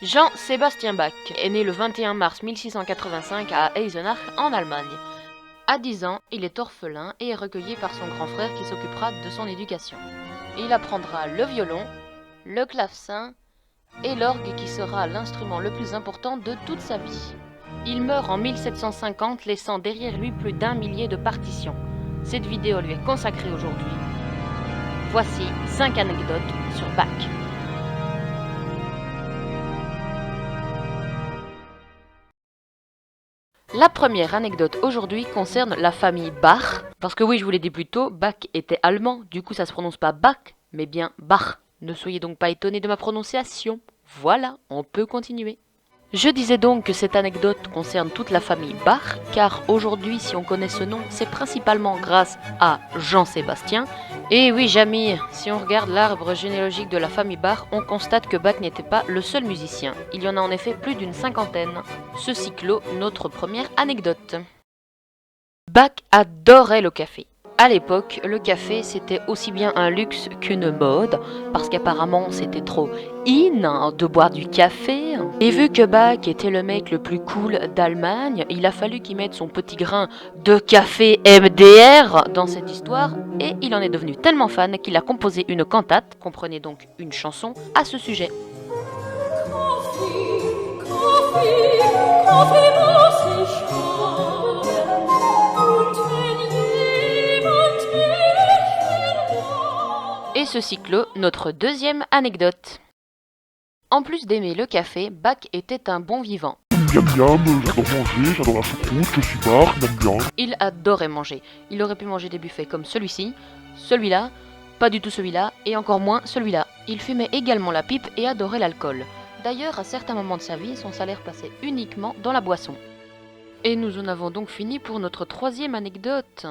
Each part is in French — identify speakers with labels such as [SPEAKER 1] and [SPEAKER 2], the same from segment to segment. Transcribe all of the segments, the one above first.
[SPEAKER 1] Jean-Sébastien Bach est né le 21 mars 1685 à Eisenach en Allemagne. À 10 ans, il est orphelin et est recueilli par son grand frère qui s'occupera de son éducation. Il apprendra le violon, le clavecin et l'orgue qui sera l'instrument le plus important de toute sa vie. Il meurt en 1750 laissant derrière lui plus d'1 millier de partitions. Cette vidéo lui est consacrée aujourd'hui. Voici 5 anecdotes sur Bach. La première anecdote aujourd'hui concerne la famille Bach, parce que oui, je vous l'ai dit plus tôt, Bach était allemand, du coup ça se prononce pas Bach, mais bien Bach. Ne soyez donc pas étonnés de ma prononciation. Voilà, on peut continuer. Je disais donc que cette anecdote concerne toute la famille Bach, car aujourd'hui, si on connaît ce nom, c'est principalement grâce à Jean-Sébastien. Et oui, Jamy, si on regarde l'arbre généalogique de la famille Bach, on constate que Bach n'était pas le seul musicien. Il y en a en effet plus d'une cinquantaine. Ceci clôt notre première anecdote. Bach adorait le café. À l'époque, le café c'était aussi bien un luxe qu'une mode, parce qu'apparemment c'était trop in de boire du café. Et vu que Bach était le mec le plus cool d'Allemagne, il a fallu qu'il mette son petit grain de café MDR dans cette histoire, et il en est devenu tellement fan qu'il a composé une cantate, comprenez donc une chanson, à ce sujet. Et ceci clôt notre deuxième anecdote. En plus d'aimer le café, Bach était un bon vivant.
[SPEAKER 2] Miam miam, j'adore manger, j'adore la choucroute, je suis Bach, miam miam.
[SPEAKER 1] Il adorait manger. Il aurait pu manger des buffets comme celui-ci, celui-là, pas du tout celui-là, et encore moins celui-là. Il fumait également la pipe et adorait l'alcool. D'ailleurs, à certains moments de sa vie, son salaire passait uniquement dans la boisson. Et nous en avons donc fini pour notre troisième anecdote.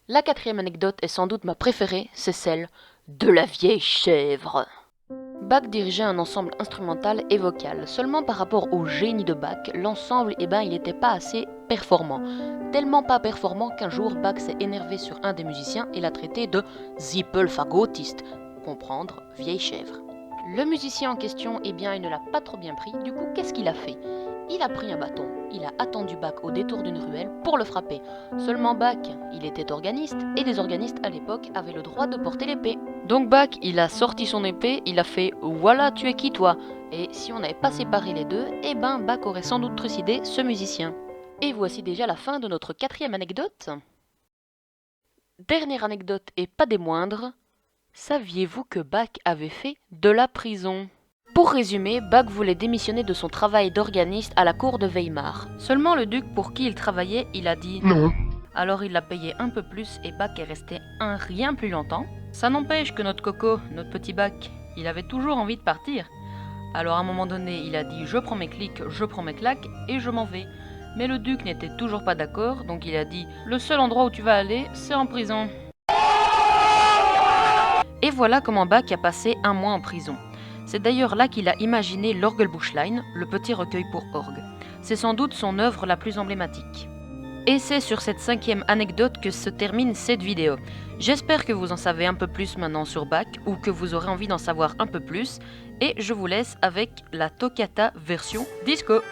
[SPEAKER 1] La quatrième anecdote est sans doute ma préférée, c'est celle de la vieille chèvre. Bach dirigeait un ensemble instrumental et vocal. Seulement par rapport au génie de Bach, l'ensemble, il n'était pas assez performant. Tellement pas performant qu'un jour Bach s'est énervé sur un des musiciens et l'a traité de Zippelfagotist, comprendre vieille chèvre. Le musicien en question, il ne l'a pas trop bien pris, du coup qu'est-ce qu'il a fait ? Il a pris un bâton, il a attendu Bach au détour d'une ruelle pour le frapper. Seulement Bach, il était organiste, et les organistes à l'époque avaient le droit de porter l'épée. Donc Bach, il a sorti son épée, il a fait « Voilà, tu es qui toi ?» Et si on n'avait pas séparé les deux, Bach aurait sans doute trucidé ce musicien. Et voici déjà la fin de notre quatrième anecdote. Dernière anecdote et pas des moindres, saviez-vous que Bach avait fait de la prison ? Pour résumer, Bach voulait démissionner de son travail d'organiste à la cour de Weimar. Seulement le duc pour qui il travaillait, il a dit non. Alors il l'a payé un peu plus et Bach est resté un rien plus longtemps. Ça n'empêche que notre coco, notre petit Bach, il avait toujours envie de partir. Alors à un moment donné, il a dit je prends mes clics, je prends mes claques et je m'en vais. Mais le duc n'était toujours pas d'accord, donc il a dit le seul endroit où tu vas aller, c'est en prison. Et voilà comment Bach a passé 1 mois en prison. C'est d'ailleurs là qu'il a imaginé l'Orgelbuchlein, le petit recueil pour orgue. C'est sans doute son œuvre la plus emblématique. Et c'est sur cette 5e anecdote que se termine cette vidéo. J'espère que vous en savez un peu plus maintenant sur Bach, ou que vous aurez envie d'en savoir un peu plus, et je vous laisse avec la toccata version disco.